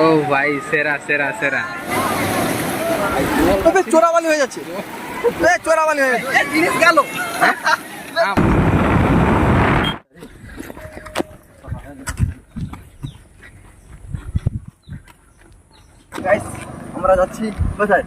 ও ভাই সেরা সেরা সেরা। তবে চোরাবালি হয়ে যাচ্ছে, চোরাবালি হয়ে যাচ্ছে, জিনিস গেল। গাইস আমরা যাচ্ছি কোথায়?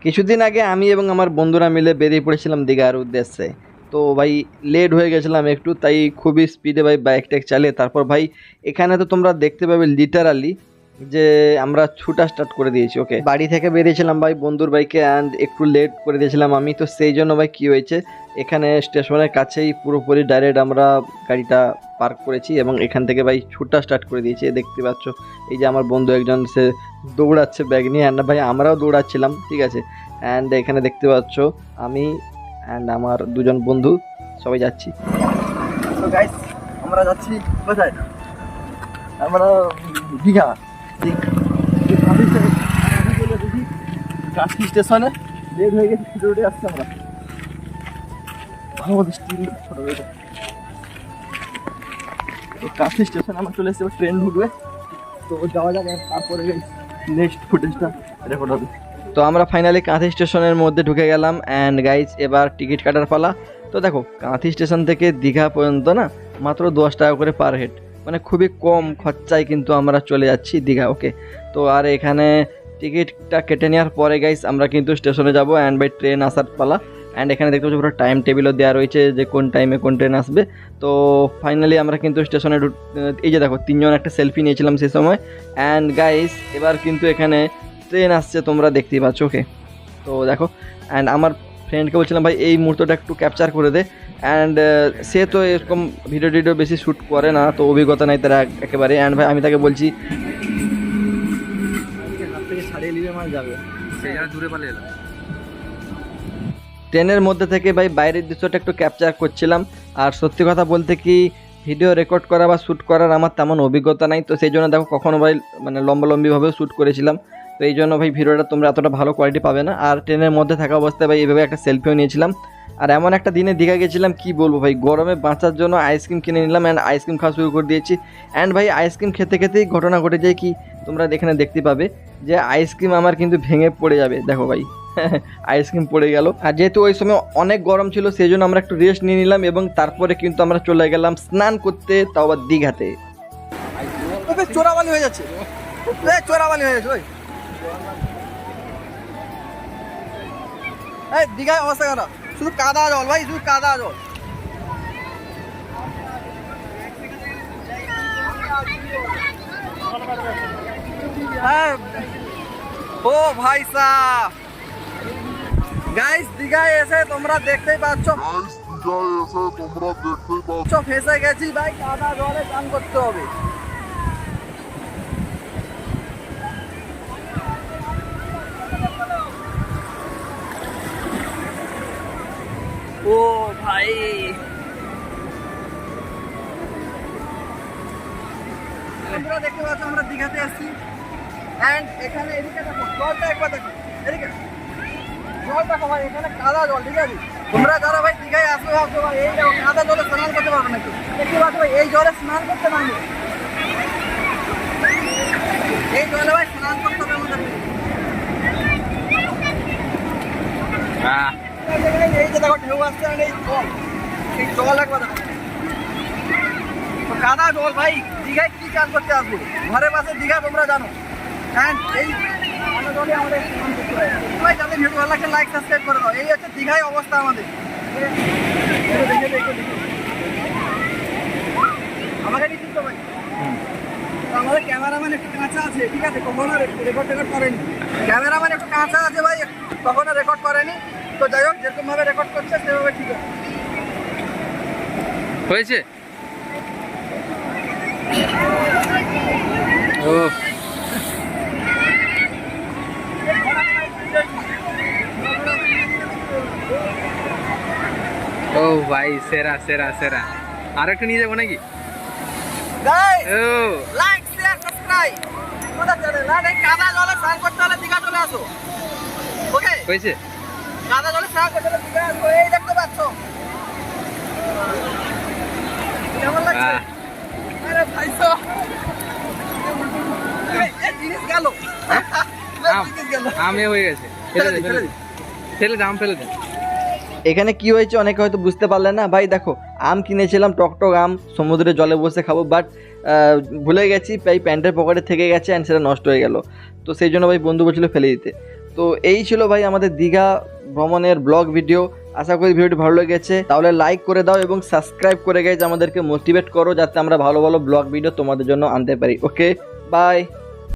কিছুদিন আগে আমি এবং আমার বন্ধুরা মিলে বেরিয়ে পড়েছিলাম দীঘার উদ্দেশ্যে। তো ভাই লেট হয়ে গেছিলাম একটু, তাই খুবই স্পিডে ভাই বাইক টাইক চালিয়ে তারপর ভাই এখানে তো তোমরা দেখতে পাবে লিটারালি যে আমরা ছুটা স্টার্ট করে দিয়েছি। ওকে, বাড়ি থেকে বেরিয়েছিলাম ভাই বন্ধুর বাইকে, অ্যান্ড একটু লেট করে দিয়েছিলাম আমি। তো সেই জন্য ভাই কী হয়েছে, এখানে স্টেশনের কাছেই পুরোপুরি ডাইরেক্ট আমরা গাড়িটা পার্ক করেছি এবং এখান থেকে ভাই ছুটটা স্টার্ট করে দিয়েছি। দেখতে পাচ্ছ এই যে আমার বন্ধু একজন সে দৌড়াচ্ছে ব্যাগ নিয়ে, অ্যান্ড ভাই আমরাও দৌড়াচ্ছিলাম, ঠিক আছে। অ্যান্ড এখানে দেখতে পাচ্ছ আমি অ্যান্ড আমার দুজন বন্ধু সবাই যাচ্ছি। তো গাইস আমরা যাচ্ছি কোথায়? আমরা দীঘা কাশি স্টেশনে। লেট হয়ে গেছে, রোডে আসছি আমরা। কাশি স্টেশনে আমরা চলে এসেছি, ট্রেন ঢুকবে তো যাওয়া যাবে, তারপরে নেক্সট ফুটেজটা রেকর্ড হবে। তো আমরা ফাইনালি কাঁথি স্টেশনের মধ্যে ঢুকে গেলাম অ্যান্ড গাইজ এবার টিকিট কাটার পালা। তো দেখো কাঁথি স্টেশন থেকে দীঘা পর্যন্ত না মাত্র 10 টাকা করে পার হেড, মানে খুবই কম খরচায় কিন্তু আমরা চলে যাচ্ছি দীঘা। ওকে, তো আর এখানে টিকিটটা কেটে নেওয়ার পরে গাইজ আমরা কিন্তু স্টেশনে যাবো অ্যান্ড বাই ট্রেন আসার পালা। অ্যান্ড এখানে দেখতে পাচ্ছি পুরো টাইম টেবিলও দেওয়া রয়েছে যে কোন টাইমে কোন ট্রেন আসবে। তো ফাইনালি আমরা কিন্তু স্টেশনে এই যে দেখো 3 জন একটা সেলফি নিয়েছিলাম সেই সময়। অ্যান্ড গাইজ এবার কিন্তু এখানে ট্রেন আসছে, তোমরা দেখতেই পাচ্ছ। ওকে, তো দেখো অ্যান্ড আমার ফ্রেন্ডকে বলছিলাম ভাই এই মুহূর্তটা একটু ক্যাপচার করে দে, অ্যান্ড সে তো এরকম ভিডিও টিডিও বেশি শ্যুট করে না, তো অভিজ্ঞতা নাই তারা একেবারে। অ্যান্ড ভাই আমি তাকে বলছি হাত থেকে ছাড়িয়ে নিবে আমার যাবে, সেই জন্য দূরে পালিয়ে এলাম। ট্রেনের মধ্যে থেকে ভাই বাইরের দৃশ্যটা একটু ক্যাপচার করছিলাম। আর সত্যি কথা বলতে কি ভিডিও রেকর্ড করা বা শ্যুট করার আমার তেমন অভিজ্ঞতা নাই, তো সেই জন্য দেখো কখনো ভাই মানে লম্বালম্বিভাবেও শ্যুট করেছিলাম, তো এই জন্য ভাই ভিডিওটা তোমরা এতটা ভালো কোয়ালিটি পাবে না। আর ট্রেনের মধ্যে থাকা অবস্থায় ভাই এইভাবে একটা সেলফিও নিয়েছিলাম। আর এমন একটা দিনে দীঘা গেছিলাম কি বলবো ভাই, গরমে বাঁচার জন্য আইসক্রিম কিনে নিলাম অ্যান্ড আইসক্রিম খাওয়া শুরু করে দিয়েছি। অ্যান্ড ভাই আইসক্রিম খেতে খেতেই ঘটনা ঘটে যায় কি তোমরা এখানে দেখতে পাবে যে আইসক্রিম আমার কিন্তু ভেঙে পড়ে যাবে। দেখো ভাই আইসক্রিম পড়ে গেল। আর যেহেতু ওই সময় অনেক গরম ছিল সেই জন্য আমরা একটু রেস্ট নিয়ে নিলাম এবং তারপরে কিন্তু আমরা চলে গেলাম স্নান করতে, তাও আবার দীঘাতে। চোরাবালি হয়ে যাচ্ছে, চোরাবালি হয়ে যাচ্ছে। এই দীঘায় অবস্থা কেন, শুধু কাদা জল ভাই, শুধু কাদা জল। হ্যাঁ ও ভাই সাহেব, গাইস দীঘায় এসে তোমরা দেখতেই পাচ্ছ ফেসে গেছি ভাই, কাদা জলে চান করতে হবে। ও ভাই তোমরা দেখতে পাচ্ছ আমরা দীঘাতে আসছি অ্যান্ড এখানে এদিকে দেখো জলটা একবার দেখো, এদিকে জল দেখো ভাই, এখানে কাদা জল, ঠিক আছে। তোমরা যারা ভাই দীঘায় আসবে ভাবছো ভাই এই দেখো কাদা জলে স্নান করতে পারবে নাকি, দেখতে পাচ্ছ ভাই এই জলে স্নান করতে পারবে, এই জলে ভাই স্নান করতে হবে আমাদের। এই যে দেখো ঢেউ আসছে, এই জল একবার দেখো কাদা জল ভাই, দীঘায় কি চান করতে আসবো, ঘরের পাশে দীঘা তোমরা জানো। অ্যান্ড এই কাদা জলে আমাদের স্নান করতে হবে। ভাই যাদের ভিডিও ভালো লাগছে লাইক সাবস্ক্রাইব করে দাও। এই হচ্ছে দীঘায় অবস্থা আমাদের। আমাকে নিচ্ছিস তো ভাই, আমাদের ক্যামেরাম্যান একটু কাঁচা আছে, ঠিক আছে, কখনো রেকর্ড করেনি। ক্যামেরাম্যান একটু কাঁচা আছে ভাই, কখনো রেকর্ড করেনি। তো যাই হোক যেরকম ভাবে রেকর্ড করছে সেভাবে ঠিক আছে হয়েছে। ও ও ভাই সেরা সেরা সেরা। আর একটু নিয়ে যাবো নাকি? ও লাইক শেয়ার সাবস্ক্রাইব কোথায় চলে না, এই কাদা জলে স্নান করতে হলে দীঘা চলে আসো। ওকে হয়েছে, কাদা জলে স্নান করতে হলে দীঘা আসো। এই দেখতে পাচ্ছ কেমন লাগছে? আমে হয়ে গেছে, ফেলে দে ফেলে দে ফেলে দে, আম ফেলে দে। এখানে কি হয়েছে অনেকে হয়তো বুঝতে পারলেন না ভাই। দেখো আম কিনেছিলাম, টকটক আম, সমুদ্রে জলে বসে খাবো, বাট ভুলে গেছি, ভাই প্যান্টের পকেটে থেকে গেছে অ্যান্ড সেটা নষ্ট হয়ে গেল। তো সেই জন্য ভাই বন্ধু বলছিল ফেলে দিতে। তো এই ছিল ভাই আমাদের দীঘা ভ্রমণের ব্লগ ভিডিও। আশা করি ভিডিওটি ভালো লেগেছে, তাহলে লাইক করে দাও এবং সাবস্ক্রাইব করে গেছে আমাদেরকে মোটিভেট করো যাতে আমরা ভালো ভালো ব্লগ ভিডিও তোমাদের জন্য আনতে পারি। ওকে, বাই।